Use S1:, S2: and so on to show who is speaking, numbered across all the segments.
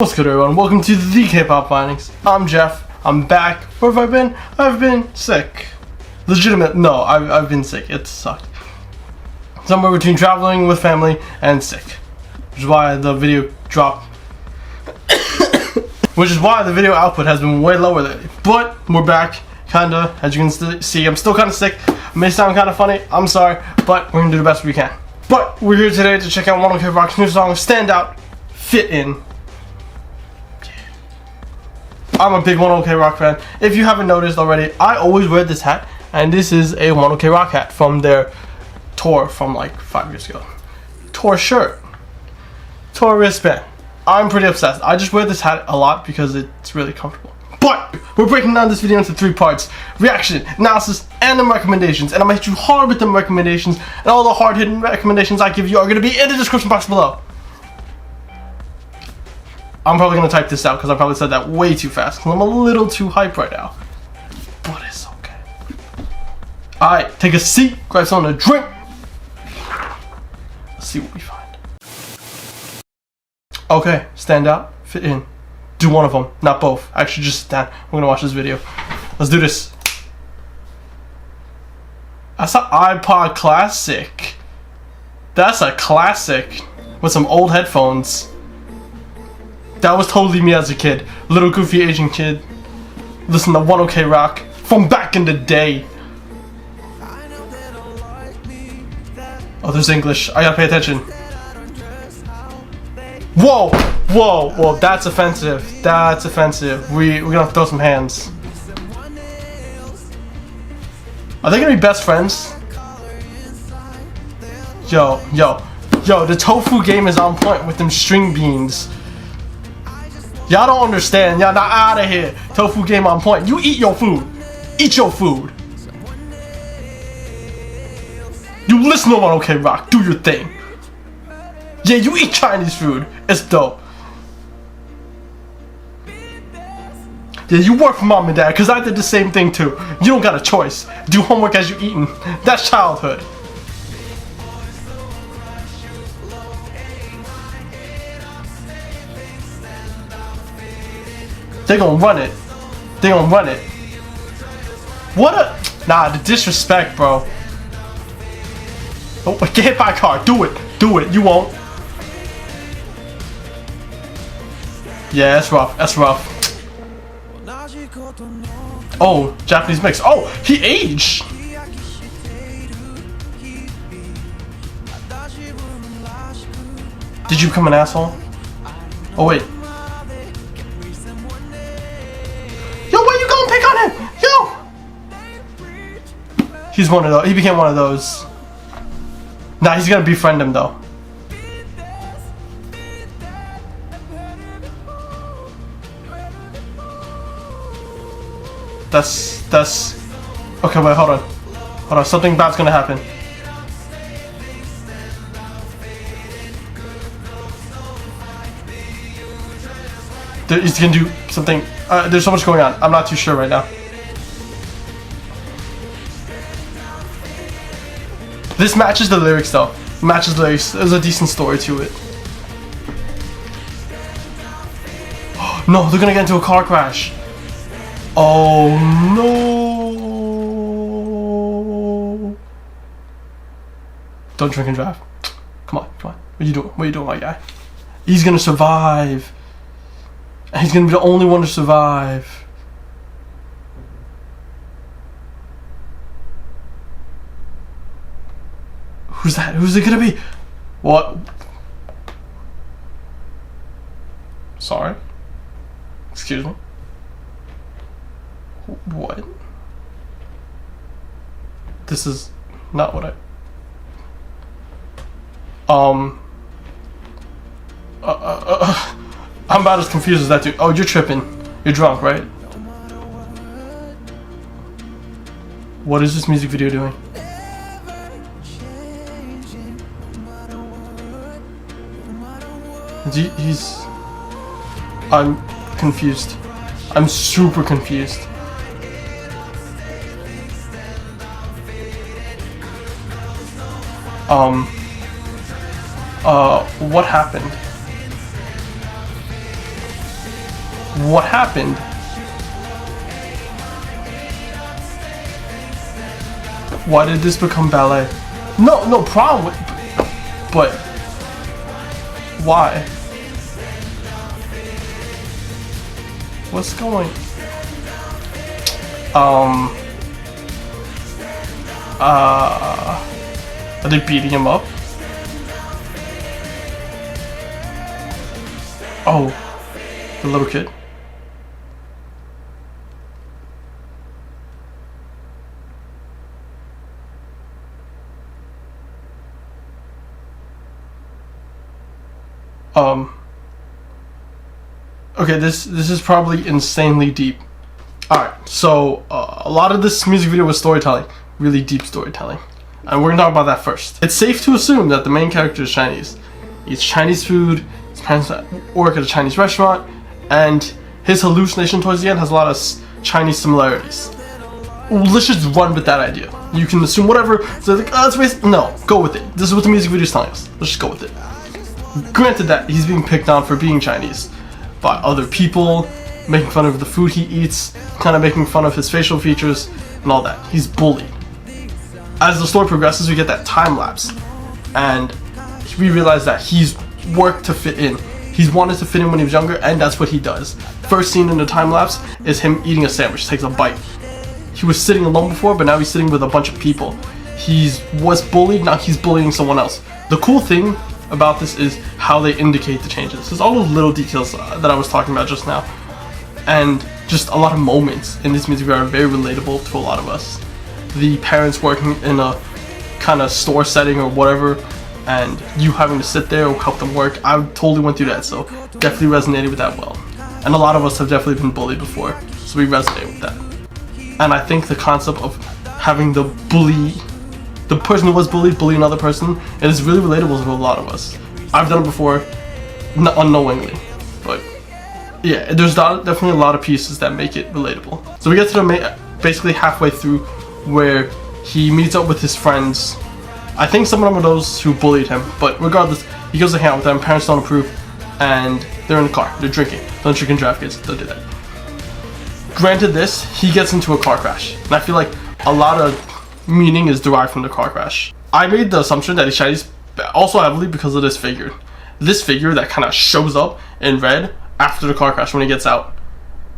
S1: What's good, everyone? Welcome to the K-pop findings. I'm Jeff. I'm back. Where have I been? I've been sick. Legitimate. No, I've been sick. It sucked. Somewhere between traveling with family and sick, which is why the video dropped. Which is why the video output has been way lower lately. But we're back, kinda. As you can see, I'm still kind of sick. It may sound kind of funny. I'm sorry, but we're gonna do the best we can. But we're here today to check out one of Rock's new songs, "Stand Out, Fit In." I'm a big 1OK Rock fan. If you haven't noticed already, I always wear this hat, and this is a 1OK Rock hat from their tour from like 5 years ago. Tour shirt, tour wristband. I'm pretty obsessed. I just wear this hat a lot because it's really comfortable. But we're breaking down this video into 3 parts: reaction, analysis, and them recommendations. And I'm gonna hit you hard with them recommendations, and all the hard-hitting recommendations I give you are gonna be in the description box below. I'm probably going to type this out because I probably said that way too fast because I'm a little too hyped right now. But it's okay. Alright, take a seat, grab something to drink. Let's see what we find. Okay, stand out, fit in. Do one of them, not both. Actually, just stand. We're going to watch this video. Let's do this. That's an iPod classic. That's a classic with some old headphones. That was totally me as a kid. Little goofy Asian kid. Listen to 1OK Rock from back in the day. Oh, there's English. I gotta pay attention. Whoa! Whoa! Whoa, that's offensive. That's offensive. We're gonna throw some hands. Are they gonna be best friends? Yo, the tofu game is on point with them string beans. Y'all don't understand. Y'all not out of here. Tofu game on point. You eat your food. Eat your food. You listen to 1OK Rock. Do your thing. Yeah, you eat Chinese food. It's dope. Yeah, you work for mom and dad, because I did the same thing too. You don't got a choice. Do homework as you eating. That's childhood. They gonna run it. They gonna run it. What a... Nah, the disrespect, bro. Oh, get hit by a car. Do it. Do it. You won't. Yeah, that's rough. That's rough. Oh, Japanese mix. Oh, he aged. Did you become an asshole? Oh, wait. He's one of those. He became one of those. Nah, he's gonna befriend him though. That's. Okay, wait, hold on. Hold on, something bad's gonna happen. He's gonna do something. There's so much going on. I'm not too sure right now. This matches the lyrics though. Matches the lyrics. There's a decent story to it. No, they're gonna get into a car crash. Oh no. Don't drink and drive. Come on, come on. What are you doing? What are you doing, my guy? He's gonna survive. And he's gonna be the only one to survive. Who's that? Who's it gonna be? What? Sorry? Excuse me? What? This is not what I'm about as confused as that dude. Oh, you're tripping. You're drunk, right? What is this music video doing? I'm confused. I'm super confused. What happened? What happened? Why did this become ballet? No problem with, but why? What's going? Are they beating him up? Oh, the little kid. Okay, this is probably insanely deep. Alright, so a lot of this music video was storytelling, really deep storytelling. And we're gonna talk about that first. It's safe to assume that the main character is Chinese. He eats Chinese food, his parents work at a Chinese restaurant, and his hallucination towards the end has a lot of Chinese similarities. Let's just run with that idea. You can assume whatever, so like, oh, it's racist. No, go with it. This is what the music video is telling us. Let's just go with it. Granted that he's being picked on for being Chinese by other people, making fun of the food he eats, kind of making fun of his facial features and all that. He's bullied. As the story progresses, we get that time lapse, and we realize that he's worked to fit in. He's wanted to fit in when he was younger, and that's what he does. First scene in the time lapse is him eating a sandwich. Takes a bite. He was sitting alone before, but now he's sitting with a bunch of people. He was bullied, now he's bullying someone else. The cool thing about this is how they indicate the changes. There's all those little details that I was talking about just now, and just a lot of moments in this music video are very relatable to a lot of us. The parents working in a kind of store setting or whatever, and you having to sit there or help them work. I totally went through that, so definitely resonated with that well. And a lot of us have definitely been bullied before, so we resonate with that. And I think the concept of having the person who was bullied bully another person, it is really relatable to a lot of us. I've done it before, unknowingly, but yeah, there's definitely a lot of pieces that make it relatable. So we get to the basically halfway through where he meets up with his friends. I think some of them are those who bullied him, but regardless, he goes to hang out with them. Parents don't approve, and they're in the car. They're drinking. Don't drink and drive, kids. Don't do that. Granted this, he gets into a car crash, and I feel like a lot of meaning is derived from the car crash. I made the assumption that he's Chinese also heavily because of this figure. This figure that kind of shows up in red after the car crash when he gets out,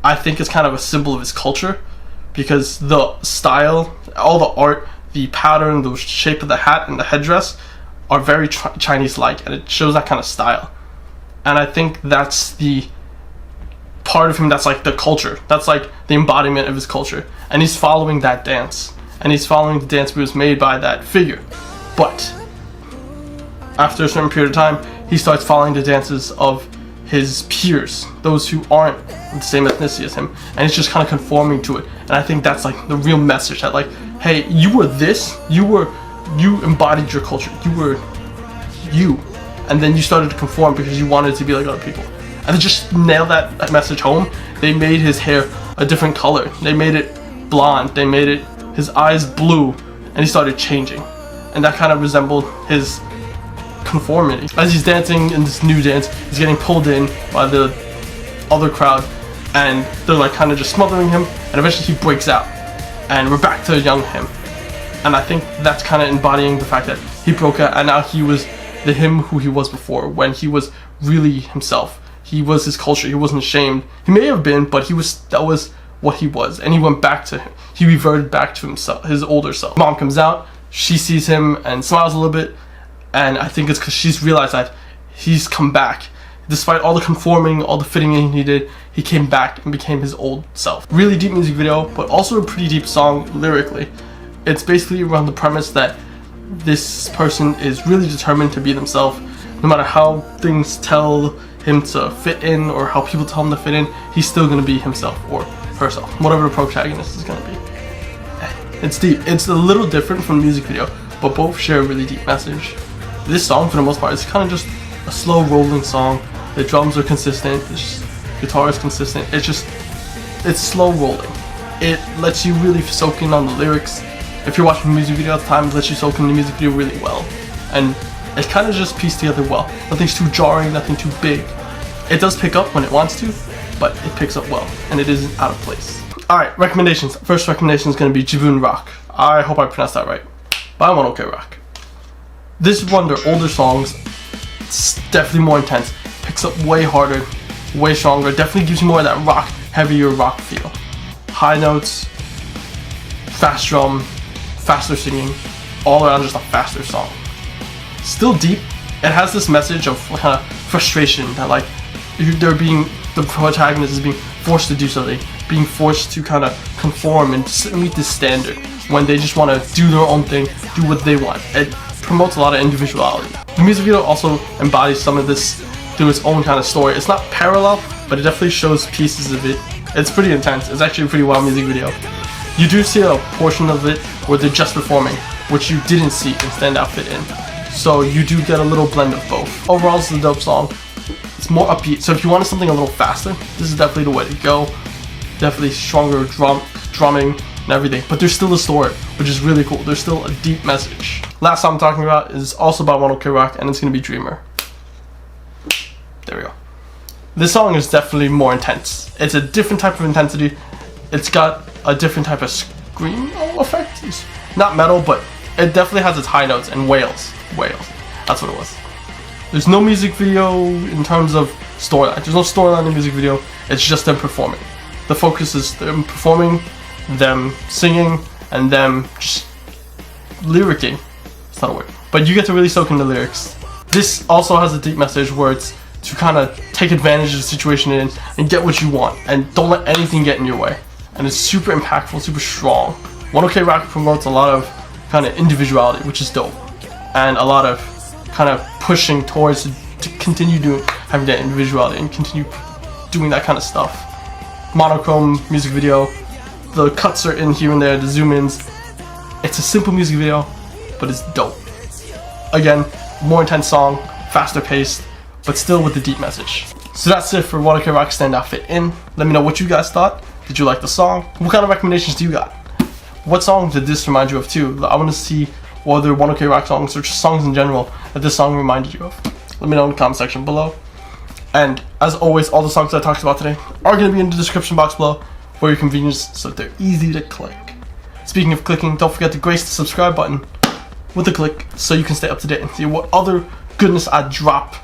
S1: I think is kind of a symbol of his culture, because the style, all the art, the pattern, the shape of the hat and the headdress are very Chinese-like, and it shows that kind of style. And I think that's the part of him that's like the culture. That's like the embodiment of his culture. And he's following that dance. And he's following the dance moves made by that figure. But after a certain period of time, he starts following the dances of his peers, those who aren't the same ethnicity as him, and he's just kind of conforming to it. And I think that's like the real message, that like, hey, you were this, you embodied your culture, you were you, and then you started to conform because you wanted to be like other people. And they just nailed that message home. They made his hair a different color, they made it blonde, they made it his eyes blue, and he started changing, and that kind of resembled his conformity. As he's dancing in this new dance, he's getting pulled in by the other crowd, and they're like kind of just smothering him, and eventually he breaks out, and we're back to young him. And I think that's kind of embodying the fact that he broke out, and now he was the him who he was before, when he was really himself. He was his culture. He wasn't ashamed. He may have been, but that was what he was, and he went back to him. He reverted back to himself, his older self. Mom comes out, she sees him and smiles a little bit, and I think it's because she's realized that he's come back. Despite all the conforming, all the fitting in he did, he came back and became his old self. Really deep music video, but also a pretty deep song lyrically. It's basically around the premise that this person is really determined to be themselves. No matter how things tell him to fit in, or how people tell him to fit in, he's still going to be himself or herself, whatever the protagonist is going to be. It's deep. It's a little different from the music video, but both share a really deep message. This song, for the most part, is kind of just a slow rolling song. The drums are consistent, the guitar is consistent. It's slow rolling. It lets you really soak in on the lyrics. If you're watching a music video at the time, it lets you soak in the music video really well. And it kind of just pieced together well. Nothing's too jarring, nothing too big. It does pick up when it wants to, but it picks up well, and it isn't out of place. Alright, recommendations. First recommendation is going to be Jibun Rock. I hope I pronounced that right. By One OK Rock. This is one of their older songs. It's definitely more intense. Picks up way harder, way stronger. Definitely gives you more of that rock, heavier rock feel. High notes, fast drum, faster singing, all around just a faster song. Still deep. It has this message of kind of frustration that like the protagonist is being forced to do something, being forced to kind of conform and meet this standard when they just want to do their own thing, do what they want. It promotes a lot of individuality. The music video also embodies some of this through its own kind of story. It's not parallel, but it definitely shows pieces of it. It's pretty intense. It's actually a pretty wild music video. You do see a portion of it where they're just performing, which you didn't see in Standout Fit in. So you do get a little blend of both. Overall, this is a dope song. It's more upbeat, so if you wanted something a little faster, this is definitely the way to go. Definitely stronger drumming and everything, but there's still a story, which is really cool. There's still a deep message. Last song I'm talking about is also by One OK Rock, and it's going to be Dreamer. There we go. This song is definitely more intense. It's a different type of intensity. It's got a different type of scream effect. It's not metal, but it definitely has its high notes and wails. That's what it was. There's no music video in terms of storyline. There's no storyline in the music video. It's just them performing. The focus is them performing, them singing, and them just lyricking. It's not a word. But you get to really soak in the lyrics. This also has a deep message where it's to kind of take advantage of the situation you're in and get what you want. And don't let anything get in your way. And it's super impactful, super strong. One OK Rock promotes a lot of kind of individuality, which is dope. And a lot of kind of pushing towards to continue having that individuality and continue doing that kind of stuff. Monochrome music video, the cuts are in here and there, the zoom ins. It's a simple music video, but it's dope. Again, more intense song, faster paced, but still with the deep message. So that's it for One OK Rock Standout Fit In. Let me know what you guys thought. Did you like the song? What kind of recommendations do you got? What song did this remind you of too? I want to see what other One OK Rock songs or just songs in general that this song reminded you of. Let me know in the comment section below. And as always, all the songs I talked about today are going to be in the description box below for your convenience, so they're easy to click. Speaking of clicking, don't forget to grace the subscribe button with a click so you can stay up to date and see what other goodness I drop.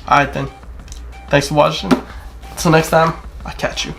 S1: Alright then, thanks for watching. Until next time, I'll catch you.